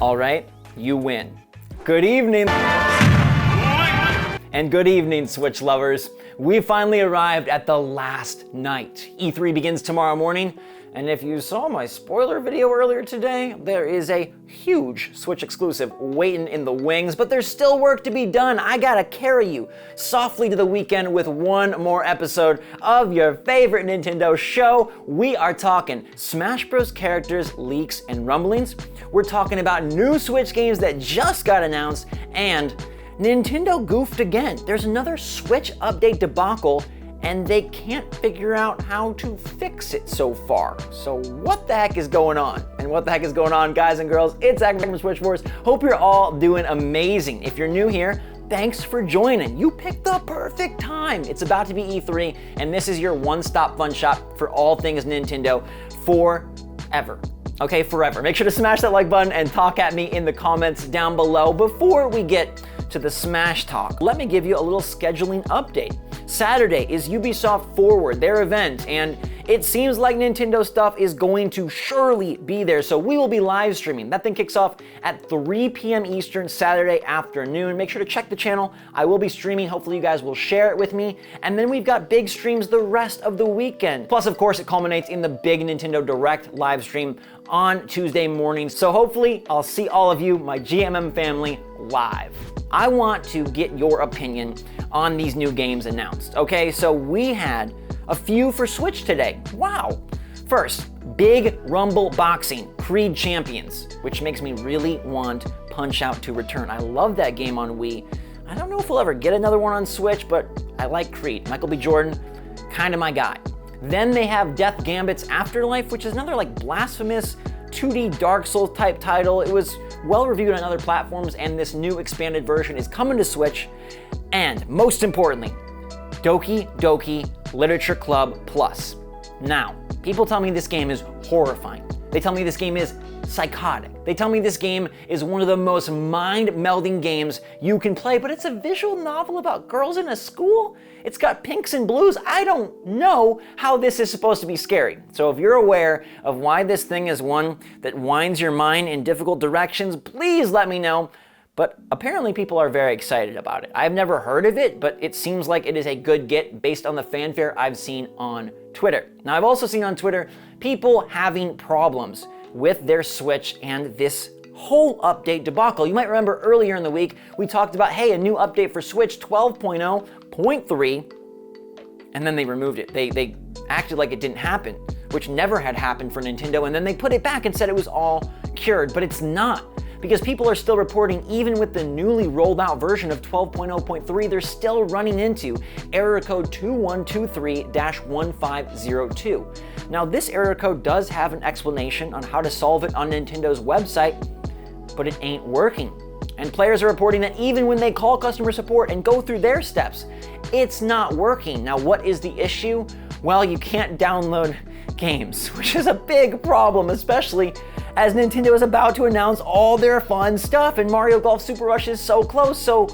All right, you win. Good evening. And good evening, Switch lovers. We finally arrived at the last night. E3 begins tomorrow morning, and if you saw my spoiler video earlier today, there is a huge Switch exclusive waiting in the wings, but there's still work to be done. I gotta carry you softly to the weekend with one more episode of your favorite Nintendo show. We are talking Smash Bros. Characters, leaks, and rumblings. We're talking about new Switch games that just got announced, and Nintendo goofed again. There's another Switch update debacle, and they can't figure out how to fix it so far. So what the heck is going on? And what the heck is going on, guys and girls? It's Zach from SwitchForce. Hope you're all doing amazing. If you're new here, thanks for joining. You picked the perfect time. It's about to be E3, and this is your one-stop fun shop for all things Nintendo forever. Okay, forever. Make sure to smash that like button and talk at me in the comments down below. Before we get to the Smash talk, let me give you a little scheduling update. Saturday is Ubisoft Forward, their event, and it seems like Nintendo stuff is going to surely be there, so we will be live streaming. That thing kicks off at 3 p.m. Eastern Saturday afternoon. Make sure to check the channel. I will be streaming. Hopefully you guys will share it with me. And then we've got big streams the rest of the weekend. Plus, of course, it culminates in the big Nintendo Direct live stream on Tuesday morning. So hopefully I'll see all of you, my GMM family, live. I want to get your opinion on these new games announced. Okay, so we had a few for Switch today. Wow. First, Big Rumble Boxing, Creed Champions, which makes me really want Punch-Out to return. I love that game on Wii. I don't know if we'll ever get another one on Switch, but I like Creed. Michael B. Jordan, kind of my guy. Then they have Death Gambit's Afterlife, which is another like blasphemous 2D Dark Souls type title. It was well reviewed on other platforms, and this new expanded version is coming to Switch. And most importantly, Doki Doki Literature Club Plus. Now, people tell me this game is horrifying. They tell me this game is psychotic. They tell me this game is one of the most mind-melding games you can play, but it's a visual novel about girls in a school? It's got pinks and blues. I don't know how this is supposed to be scary. So if you're aware of why this thing is one that winds your mind in difficult directions, please let me know. But apparently people are very excited about it. I've never heard of it, but it seems like it is a good get based on the fanfare I've seen on Twitter. Now, I've also seen on Twitter people having problems with their Switch and this whole update debacle. You might remember earlier in the week, we talked about, hey, a new update for Switch 12.0.3, and then they removed it. They acted like it didn't happen, which never had happened for Nintendo, and then they put it back and said it was all cured, but it's not. Because people are still reporting, even with the newly rolled out version of 12.0.3, they're still running into error code 2123-1502. Now, this error code does have an explanation on how to solve it on Nintendo's website, but it ain't working. And players are reporting that even when they call customer support and go through their steps, it's not working. Now, what is the issue? Well, you can't download games, which is a big problem, especially as Nintendo is about to announce all their fun stuff and Mario Golf Super Rush is so close. So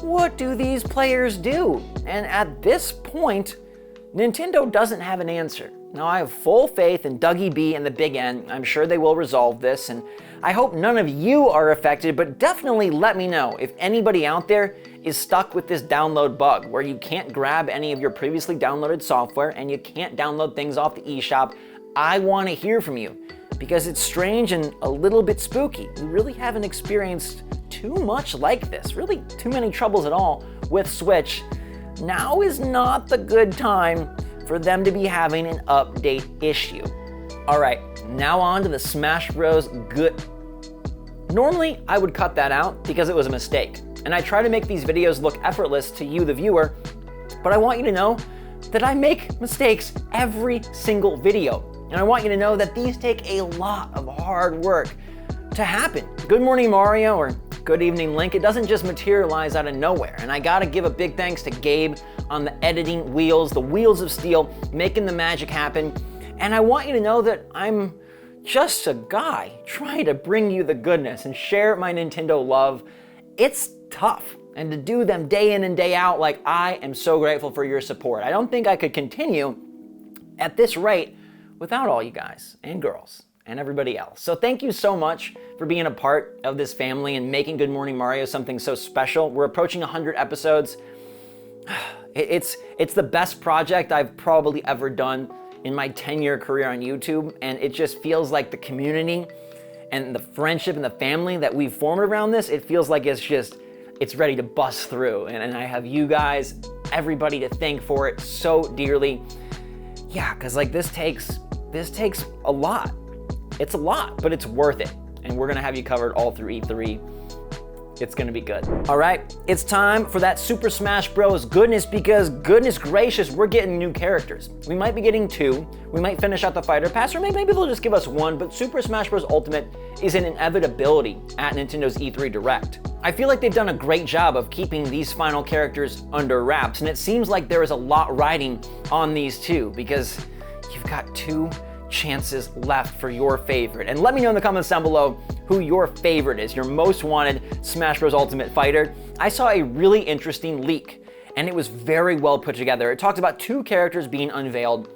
what do these players do? And at this point, Nintendo doesn't have an answer. Now, I have full faith in Dougie B and the Big N. I'm sure they will resolve this, and I hope none of you are affected, but definitely let me know if anybody out there is stuck with this download bug where you can't grab any of your previously downloaded software and you can't download things off the eShop. I want to hear from you because it's strange and a little bit spooky. We really haven't experienced too much like this, really too many troubles at all with Switch. Now is not the good time for them to be having an update issue. All right, now on to the Smash Bros. Good. Normally, I would cut that out because it was a mistake, and I try to make these videos look effortless to you, the viewer, but I want you to know that I make mistakes every single video, and I want you to know that these take a lot of hard work to happen. Good morning, Mario, or good evening, Link. It doesn't just materialize out of nowhere, and I gotta give a big thanks to Gabe on the editing wheels, the wheels of steel, making the magic happen. And I want you to know that I'm just a guy trying to bring you the goodness and share my Nintendo love. It's tough, and to do them day in and day out, like, I am so grateful for your support. I don't think I could continue at this rate without all you guys and girls and everybody else. So thank you so much for being a part of this family and making Good Morning Mario something so special. We're approaching 100 episodes. It's the best project I've probably ever done in my 10-year career on YouTube, and it just feels like the community and the friendship and the family that we've formed around this, it feels like it's ready to bust through. And I have you guys, everybody to thank for it so dearly. Yeah, because like this takes a lot. It's a lot, but it's worth it. And we're gonna have you covered all through E3. It's gonna be good. All right, it's time for that Super Smash Bros. Goodness, because goodness gracious, we're getting new characters. We might be getting 2, we might finish out the Fighter Pass, or maybe they'll just give us 1, but Super Smash Bros. Ultimate is an inevitability at Nintendo's E3 Direct. I feel like they've done a great job of keeping these final characters under wraps, and it seems like there is a lot riding on these two, because you've got 2 chances left for your favorite. And let me know in the comments down below who your favorite is, your most wanted Smash Bros. Ultimate fighter. I saw a really interesting leak, and it was very well put together. It talked about 2 characters being unveiled,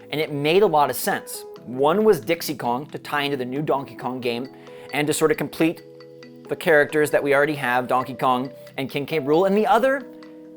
and it made a lot of sense. One was Dixie Kong, to tie into the new Donkey Kong game, and to sort of complete the characters that we already have, Donkey Kong and King K. Rool, and the other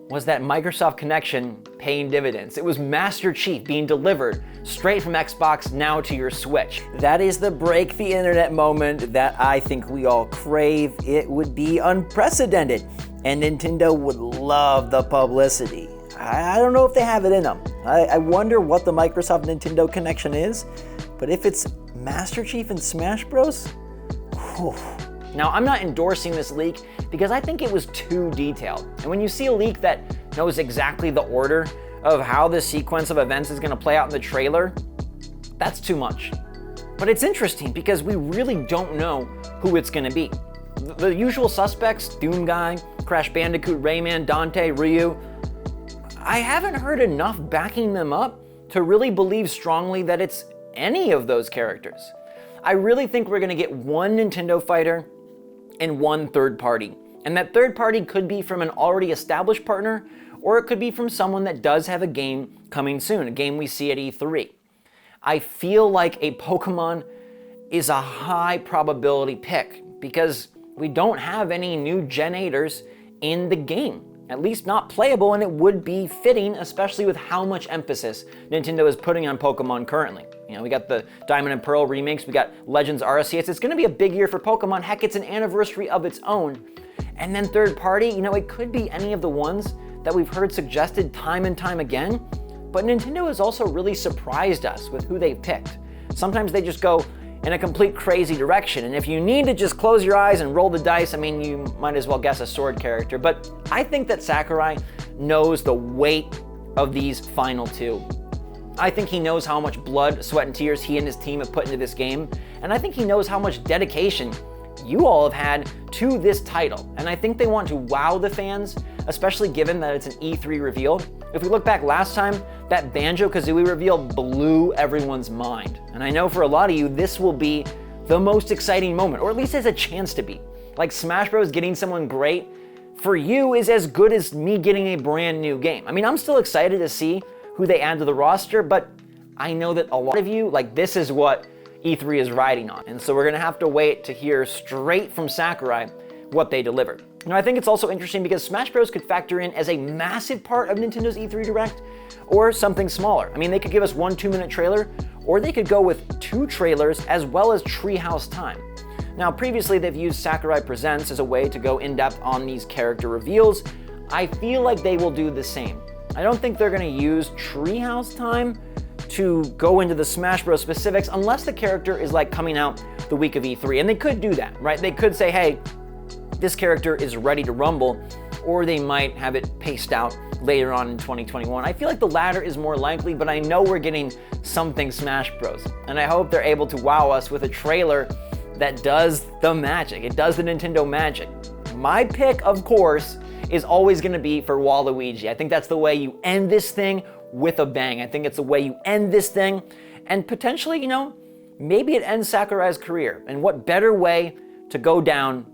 was that Microsoft connection paying dividends. It was Master Chief being delivered straight from Xbox now to your Switch. That is the break the internet moment that I think we all crave. It would be unprecedented, and Nintendo would love the publicity. I don't know if they have it in them. I wonder what the Microsoft Nintendo connection is, but if it's Master Chief and Smash Bros, whew. Now, I'm not endorsing this leak because I think it was too detailed. And when you see a leak that knows exactly the order of how this sequence of events is going to play out in the trailer, that's too much. But it's interesting because we really don't know who it's going to be. The usual suspects, Doom Guy, Crash Bandicoot, Rayman, Dante, Ryu, I haven't heard enough backing them up to really believe strongly that it's any of those characters. I really think we're going to get 1 Nintendo fighter and 1 third party. And that third party could be from an already established partner, or it could be from someone that does have a game coming soon, a game we see at E3. I feel like a Pokemon is a high probability pick because we don't have any new Gen 8ers in the game, at least not playable, and it would be fitting, especially with how much emphasis Nintendo is putting on Pokemon currently. You know, we got the Diamond and Pearl remakes, we got Legends Arceus. It's gonna be a big year for Pokemon. Heck, it's an anniversary of its own. And then third party, you know, it could be any of the ones that we've heard suggested time and time again, but Nintendo has also really surprised us with who they've picked. Sometimes they just go in a complete crazy direction, and if you need to just close your eyes and roll the dice, I mean, you might as well guess a sword character. But I think that Sakurai knows the weight of these final 2. I think he knows how much blood, sweat, and tears he and his team have put into this game, and I think he knows how much dedication you all have had to this title. And I think they want to wow the fans, especially given that it's an E3 reveal. If we look back last time, that Banjo-Kazooie reveal blew everyone's mind. And I know for a lot of you, this will be the most exciting moment, or at least has a chance to be. Like Smash Bros. Getting someone great, for you, is as good as me getting a brand new game. I mean, I'm still excited to see who they add to the roster, but I know that a lot of you, like, this is what E3 is riding on. And so we're gonna have to wait to hear straight from Sakurai what they delivered. Now, I think it's also interesting because Smash Bros. Could factor in as a massive part of Nintendo's E3 Direct, or something smaller. I mean, they could give us 1 2-minute trailer, or they could go with 2 trailers as well as Treehouse Time. Now, previously they've used Sakurai Presents as a way to go in-depth on these character reveals. I feel like they will do the same. I don't think they're gonna use Treehouse Time to go into the Smash Bros. Specifics unless the character is like coming out the week of E3, and they could do that, right? They could say, hey, this character is ready to rumble, or they might have it paced out later on in 2021. I feel like the latter is more likely, but I know we're getting something Smash Bros. And I hope they're able to wow us with a trailer that does the magic. It does the Nintendo magic. My pick, of course, is always gonna be for Waluigi. I think that's the way you end this thing with a bang. I think it's the way you end this thing, and potentially, you know, maybe it ends Sakurai's career. And what better way to go down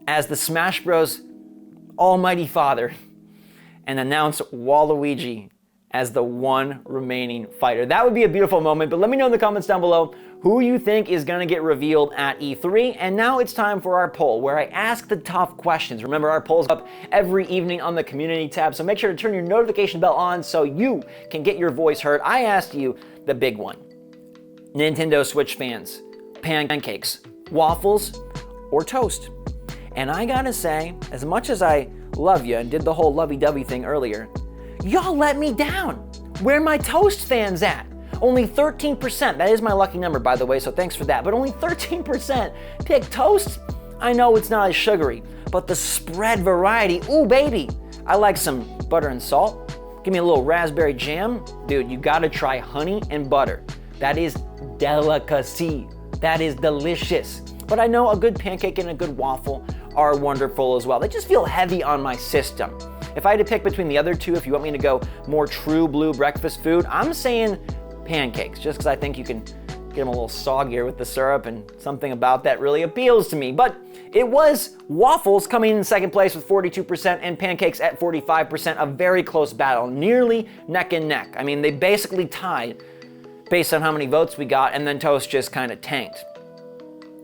as the Smash Bros. Almighty Father and announce Waluigi as the one remaining fighter. That would be a beautiful moment, but let me know in the comments down below who you think is going to get revealed at E3. And now it's time for our poll, where I ask the tough questions. Remember, our poll's up every evening on the community tab, so make sure to turn your notification bell on so you can get your voice heard. I asked you the big one. Nintendo Switch fans, pancakes, waffles, or toast? And I gotta say, as much as I love you and did the whole lovey-dovey thing earlier, y'all let me down. Where my toast fans at? Only 13%, that is my lucky number by the way, so thanks for that, but only 13% pick toast. I know it's not as sugary, but the spread variety, ooh baby. I like some butter and salt. Give me a little raspberry jam. Dude, you gotta try honey and butter. That is delicacy. That is delicious. But I know a good pancake and a good waffle are wonderful as well. They just feel heavy on my system. If I had to pick between the other two, if you want me to go more true blue breakfast food, I'm saying pancakes, just because I think you can get them a little soggier with the syrup, and something about that really appeals to me. But it was waffles coming in second place with 42% and pancakes at 45%, a very close battle, nearly neck and neck. I mean, they basically tied based on how many votes we got, and then toast just kind of tanked.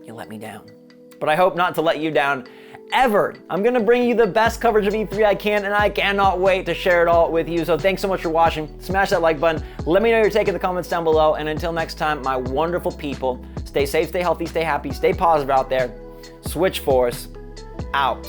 You let me down. But I hope not to let you down ever. I'm gonna bring you the best coverage of E3 I can, and I cannot wait to share it all with you. So thanks so much for watching. Smash that like button. Let me know your take in the comments down below. And until next time, my wonderful people, stay safe, stay healthy, stay happy, stay positive out there. SwitchForce out.